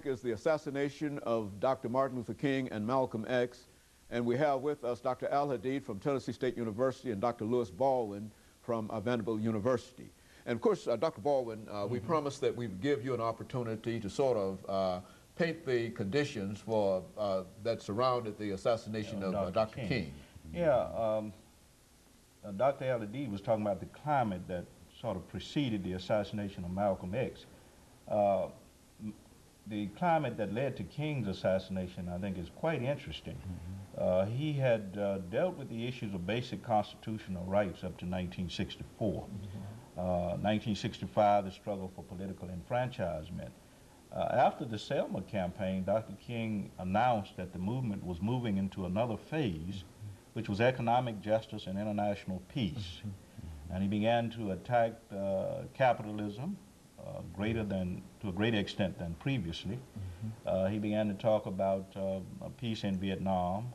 Is the assassination of Dr. Martin Luther King and Malcolm X. And we have with us Dr. Al-Hadid from Tennessee State University and Dr. Lewis Baldwin from Vanderbilt University. And of course, Dr. Baldwin, we promised that we would give you an opportunity to sort of paint the conditions for that surrounded the assassination of Dr. King. Yeah, Dr. Al-Hadid was talking about the climate that sort of preceded the assassination of Malcolm X. The climate that led to King's assassination, I think, is quite interesting. He had dealt with the issues of basic constitutional rights up to 1964. 1965, the struggle for political enfranchisement. After the Selma campaign, Dr. King announced that the movement was moving into another phase, which was economic justice and international peace. And he began to attack capitalism, to a greater extent than previously. He began to talk about peace in Vietnam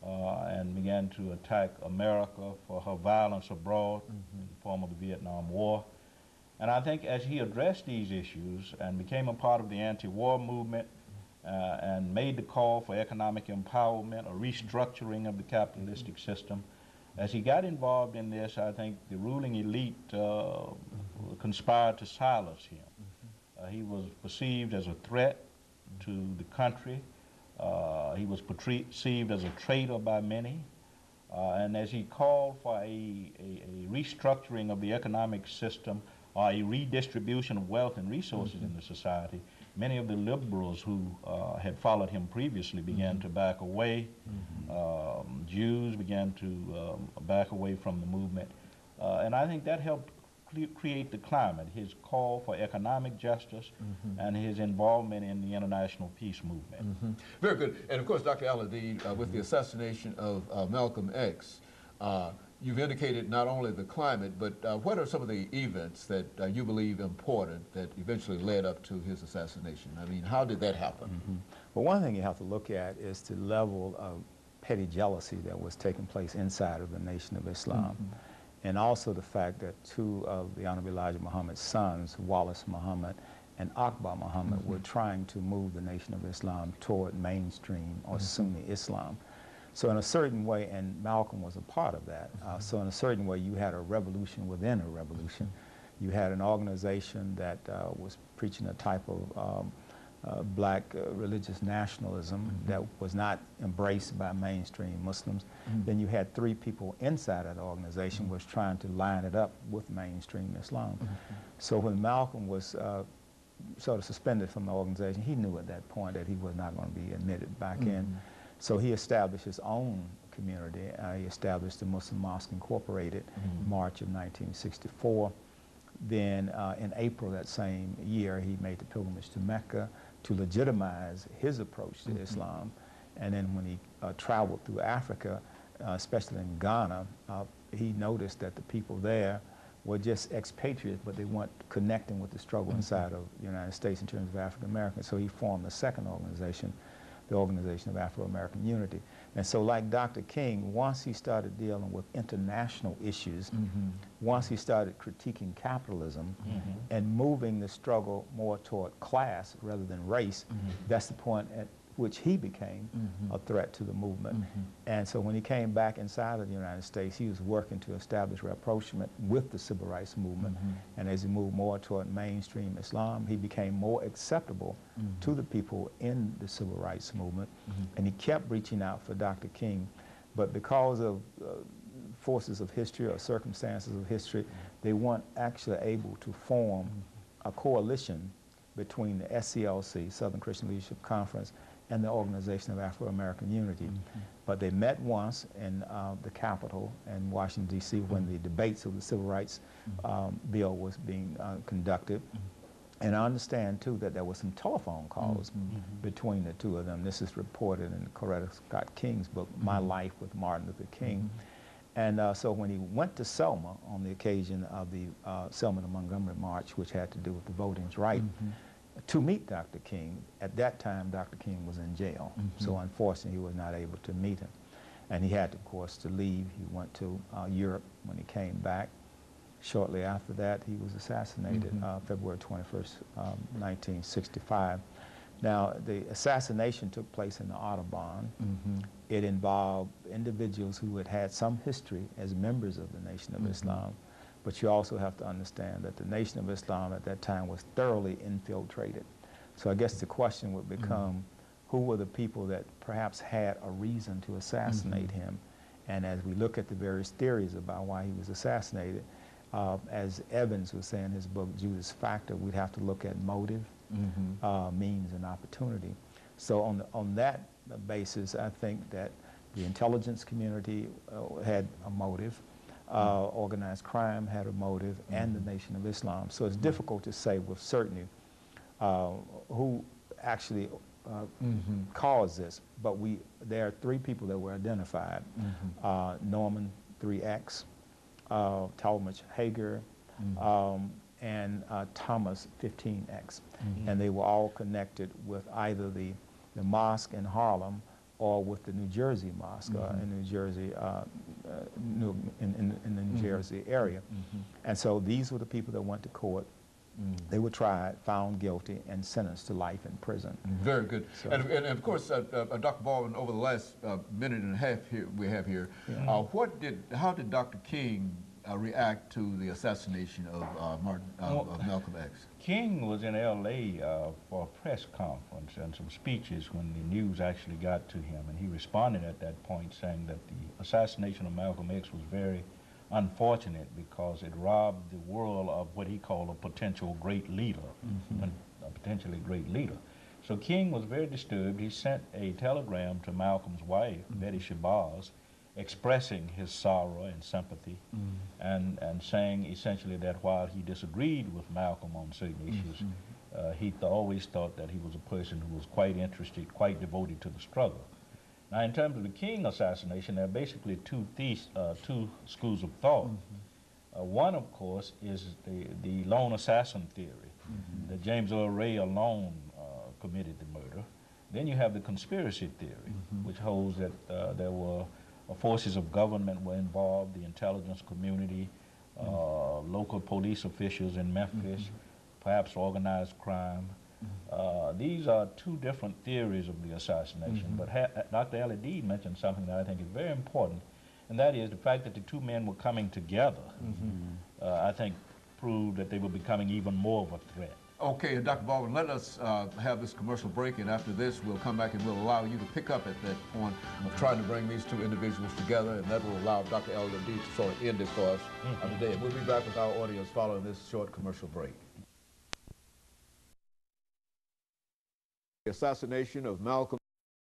and began to attack America for her violence abroad in the form of the Vietnam War. And I think as he addressed these issues and became a part of the anti-war movement and made the call for economic empowerment, a restructuring of the capitalistic system, as he got involved in this, I think the ruling elite conspired to silence him. He was perceived as a threat to the country. He was perceived as a traitor by many. And as he called for a restructuring of the economic system or a redistribution of wealth and resources in the society, many of the liberals who had followed him previously began to back away. Jews began to back away from the movement. And I think that helped create the climate, his call for economic justice and his involvement in the international peace movement. Very good. And of course, Dr. Al-Hadid, with the assassination of Malcolm X, you've indicated not only the climate, but what are some of the events that you believe important that eventually led up to his assassination? I mean, how did that happen? Well, one thing you have to look at is the level of petty jealousy that was taking place inside of the Nation of Islam. And also the fact that two of the Honorable Elijah Muhammad's sons, Wallace Muhammad and Akbar Muhammad, were trying to move the Nation of Islam toward mainstream or Sunni Islam. So in a certain way, and Malcolm was a part of that, so in a certain way you had a revolution within a revolution. You had an organization that was preaching a type of black religious nationalism that was not embraced by mainstream Muslims. Then you had three people inside of the organization was trying to line it up with mainstream Islam. So when Malcolm was sort of suspended from the organization, he knew at that point that he was not going to be admitted back in. So he established his own community. He established the Muslim Mosque Incorporated in March of 1964. Then in April that same year, he made the pilgrimage to Mecca to legitimize his approach to Islam. And then when he traveled through Africa, especially in Ghana, he noticed that the people there were just expatriates, but they weren't connecting with the struggle inside of the United States in terms of African Americans. So he formed a second organization, the Organization of Afro-American Unity. And so like Dr. King, once he started dealing with international issues, once he started critiquing capitalism and moving the struggle more toward class rather than race, that's the point at which he became a threat to the movement. And so when he came back inside of the United States, he was working to establish rapprochement with the civil rights movement. And as he moved more toward mainstream Islam, he became more acceptable to the people in the civil rights movement. And he kept reaching out for Dr. King. But because of forces of history or circumstances of history, they weren't actually able to form a coalition between the SCLC, Southern Christian Leadership Conference, and the Organization of Afro-American Unity. But they met once in the Capitol in Washington, D.C. when the debates of the Civil Rights Bill was being conducted. And I understand, too, that there were some telephone calls between the two of them. This is reported in Coretta Scott King's book, My Life with Martin Luther King. And so when he went to Selma on the occasion of the Selma to Montgomery March, which had to do with the voting rights, to meet Dr. King, at that time Dr. King was in jail. So unfortunately he was not able to meet him. And he had, of course, to leave. He went to Europe. When he came back, shortly after that, he was assassinated February 21st, 1965. Now, the assassination took place in the Audubon. It involved individuals who had had some history as members of the Nation of Islam, but you also have to understand that the Nation of Islam at that time was thoroughly infiltrated. So I guess the question would become, who were the people that perhaps had a reason to assassinate him? And as we look at the various theories about why he was assassinated, as Evans was saying in his book, Judas Factor, we'd have to look at motive, means, and opportunity. So on that basis, I think that the intelligence community had a motive, organized crime had a motive, and the Nation of Islam. So it's difficult to say with certainty who actually caused this, but there are 3 people that were identified. Norman 3X, Talmadge Hager, and Thomas 15X. And they were all connected with either the mosque in Harlem or with the New Jersey mosque in New Jersey, in the New Jersey area. And so these were the people that went to court. They were tried, found guilty, and sentenced to life in prison. Very good. So, and of course, Dr. Baldwin, over the last minute and a half here we have here, how did Dr. King react to the assassination of Malcolm X? King was in L.A. For a press conference and some speeches when the news actually got to him, and he responded at that point saying that the assassination of Malcolm X was very unfortunate because it robbed the world of what he called a potential great leader, a potentially great leader. So King was very disturbed. He sent a telegram to Malcolm's wife, Betty Shabazz, expressing his sorrow and sympathy, and saying essentially that while he disagreed with Malcolm on certain issues, he always thought that he was a person who was quite interested, quite devoted to the struggle. Now, in terms of the King assassination, there are basically two schools of thought. One, of course, is the lone assassin theory, that James Earl Ray alone committed the murder. Then you have the conspiracy theory, which holds that there were forces of government were involved, the intelligence community, local police officials in Memphis, perhaps organized crime. These are 2 different theories of the assassination, but Dr. AAl-Hadid mentioned something that I think is very important, and that is the fact that the 2 men were coming together, I think proved that they were becoming even more of a threat. Okay, Dr. Baldwin, let us have this commercial break, and after this we'll come back and we'll allow you to pick up at that point of trying to bring these 2 individuals together, and that will allow Dr. AAl-Hadid to sort of end it for us today. We'll be back with our audience following this short commercial break. The assassination of Malcolm